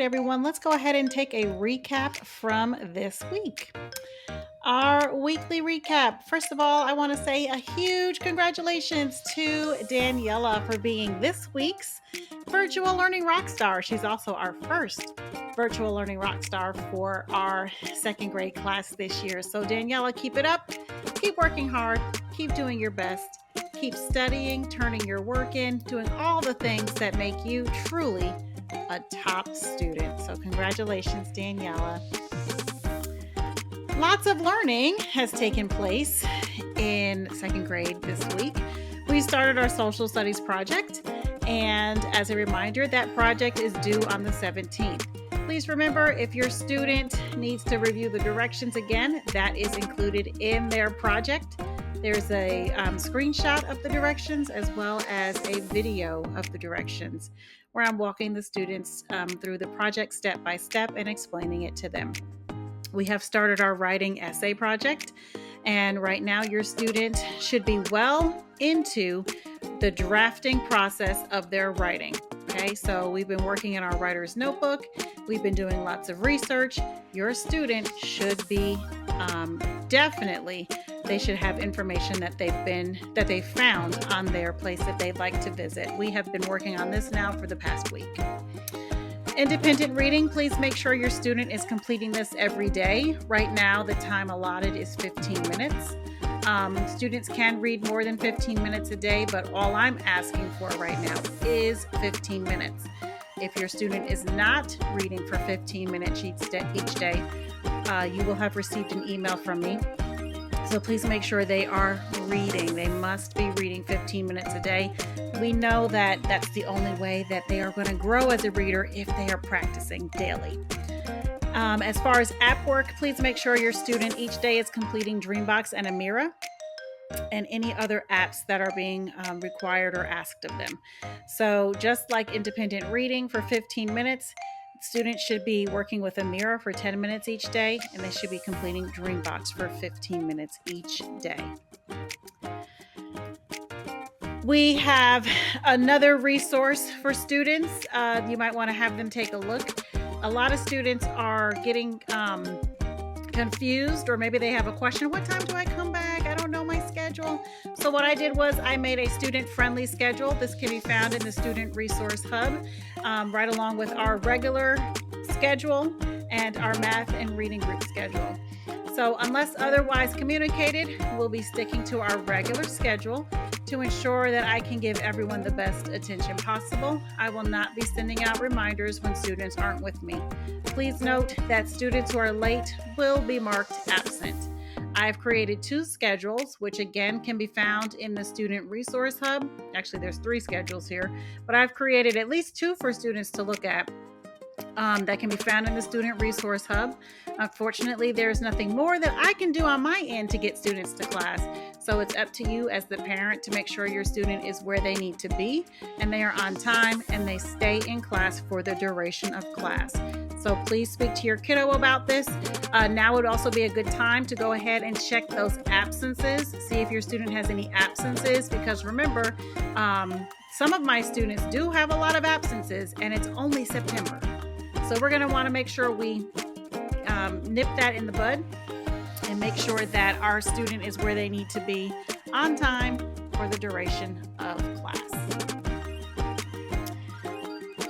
everyone, let's go ahead and take a recap from this week. Our weekly recap. First of all, I want to say a huge congratulations to Daniela for being this week's Virtual Learning Rockstar. She's also our first Virtual Learning Rockstar for our second grade class this year. So, Daniela, keep it up. Keep working hard. Keep doing your best. Keep studying, turning your work in, doing all the things that make you truly a top student. So congratulations, Daniela. Lots of learning has taken place in second grade this week. We started our social studies project, and as a reminder, that project is due on the 17th. Please remember, if your student needs to review the directions again, that is included in their project. There's a screenshot of the directions as well as a video of the directions where I'm walking the students through the project step by step and explaining it to them. We have started our writing essay project, and right now your student should be well into the drafting process of their writing. Okay, so we've been working in our writer's notebook. We've been doing lots of research. Your student should be definitely, they should have information that they found on their place that they'd like to visit. We have been working on this now for the past week. Independent reading, please make sure your student is completing this every day. Right now, the time allotted is 15 minutes. Students can read more than 15 minutes a day, but all I'm asking for right now is 15 minutes. If your student is not reading for 15 minutes each day, you will have received an email from me. So please make sure they are reading. They must be reading 15 minutes a day. We know that that's the only way that they are going to grow as a reader if they are practicing daily. As far as app work, please make sure your student each day is completing Dreambox and Amira and any other apps that are being required or asked of them. So just like independent reading for 15 minutes, students should be working with Amira for 10 minutes each day, and they should be completing Dreambox for 15 minutes each day. We have another resource for students. You might want to have them take a look. A lot of students are getting confused, or maybe they have a question. What time do I come back? I don't know my schedule. So what I did was I made a student-friendly schedule. This can be found in the Student Resource Hub, right along with our regular schedule and our math and reading group schedule. So unless otherwise communicated, we'll be sticking to our regular schedule to ensure that I can give everyone the best attention possible. I will not be sending out reminders when students aren't with me. Please note that students who are late will be marked absent. I've created 2 schedules, which again can be found in the Student Resource Hub. Actually, there's 3 schedules here, but I've created at least 2 for students to look at. That can be found in the Student Resource Hub. Unfortunately, there's nothing more that I can do on my end to get students to class. So it's up to you as the parent to make sure your student is where they need to be and they are on time and they stay in class for the duration of class. So please speak to your kiddo about this. Now would also be a good time to go ahead and check those absences. See if your student has any absences, because remember, some of my students do have a lot of absences and it's only September. So we're going to want to make sure we nip that in the bud and make sure that our student is where they need to be on time for the duration of class.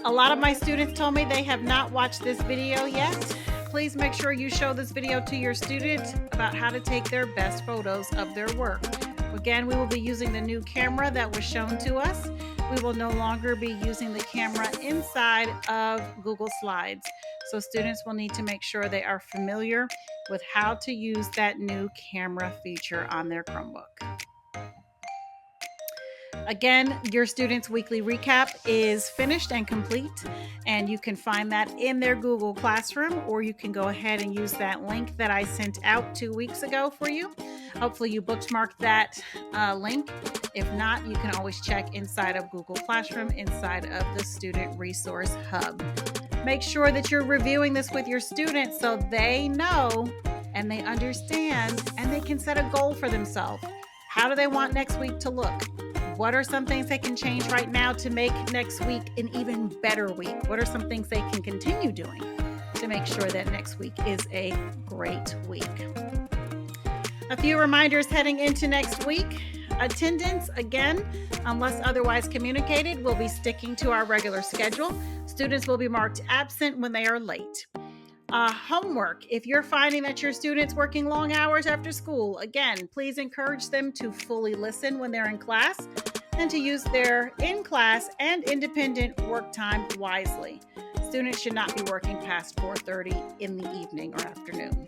A lot of my students told me they have not watched this video yet. Please make sure you show this video to your student about how to take their best photos of their work. Again, we will be using the new camera that was shown to us. We will no longer be using the camera inside of Google Slides. So students will need to make sure they are familiar with how to use that new camera feature on their Chromebook. Again, your students' weekly recap is finished and complete, and you can find that in their Google Classroom, or you can go ahead and use that link that I sent out 2 weeks ago for you. Hopefully you bookmarked that link. If not, you can always check inside of Google Classroom, inside of the Student Resource Hub. Make sure that you're reviewing this with your students so they know and they understand and they can set a goal for themselves. How do they want next week to look? What are some things they can change right now to make next week an even better week? What are some things they can continue doing to make sure that next week is a great week? A few reminders heading into next week. Attendance, again, unless otherwise communicated, we'll be sticking to our regular schedule. Students will be marked absent when they are late. Homework. If you're finding that your students working long hours after school, again, please encourage them to fully listen when they're in class and to use their in-class and independent work time wisely. Students should not be working past 4:30 in the evening or afternoon.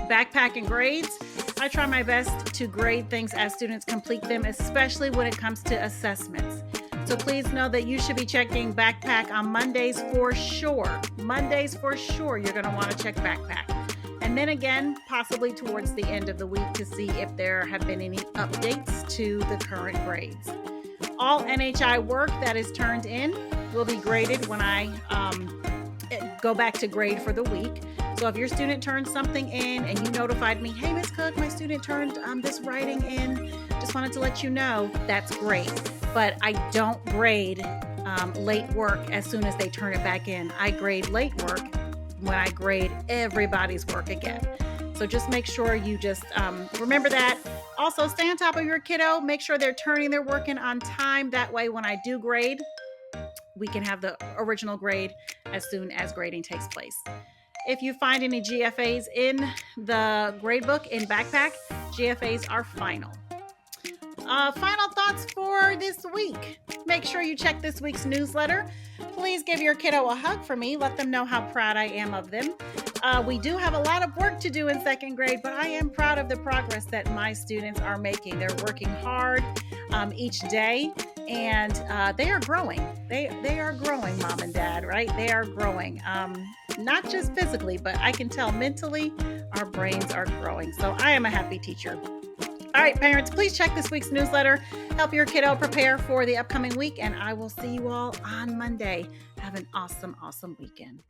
Backpack and grades. I try my best to grade things as students complete them, especially when it comes to assessments. So please know that you should be checking backpack on Mondays for sure. Mondays for sure, you're going to want to check backpack. And then again, possibly towards the end of the week to see if there have been any updates to the current grades. All NHI work that is turned in will be graded when I go back to grade for the week. So if your student turned something in and you notified me, hey, Ms. Cook, my student turned this writing in, just wanted to let you know, that's great. But I don't grade late work as soon as they turn it back in. I grade late work when I grade everybody's work again. So just make sure you just remember that. Also, stay on top of your kiddo. Make sure they're turning their work in on time. That way, when I do grade, we can have the original grade as soon as grading takes place. If you find any GFAs in the gradebook in backpack, GFAs are final. Final thoughts for this week. Make sure you check this week's newsletter. Please give your kiddo a hug for me. Let them know how proud I am of them. We do have a lot of work to do in second grade, but I am proud of the progress that my students are making. They're working hard each day, and they are growing. They are growing, Mom and Dad, right? They are growing. Not just physically, but I can tell mentally our brains are growing. So I am a happy teacher. All right, parents, please check this week's newsletter. Help your kiddo prepare for the upcoming week, and I will see you all on Monday. Have an awesome, awesome weekend.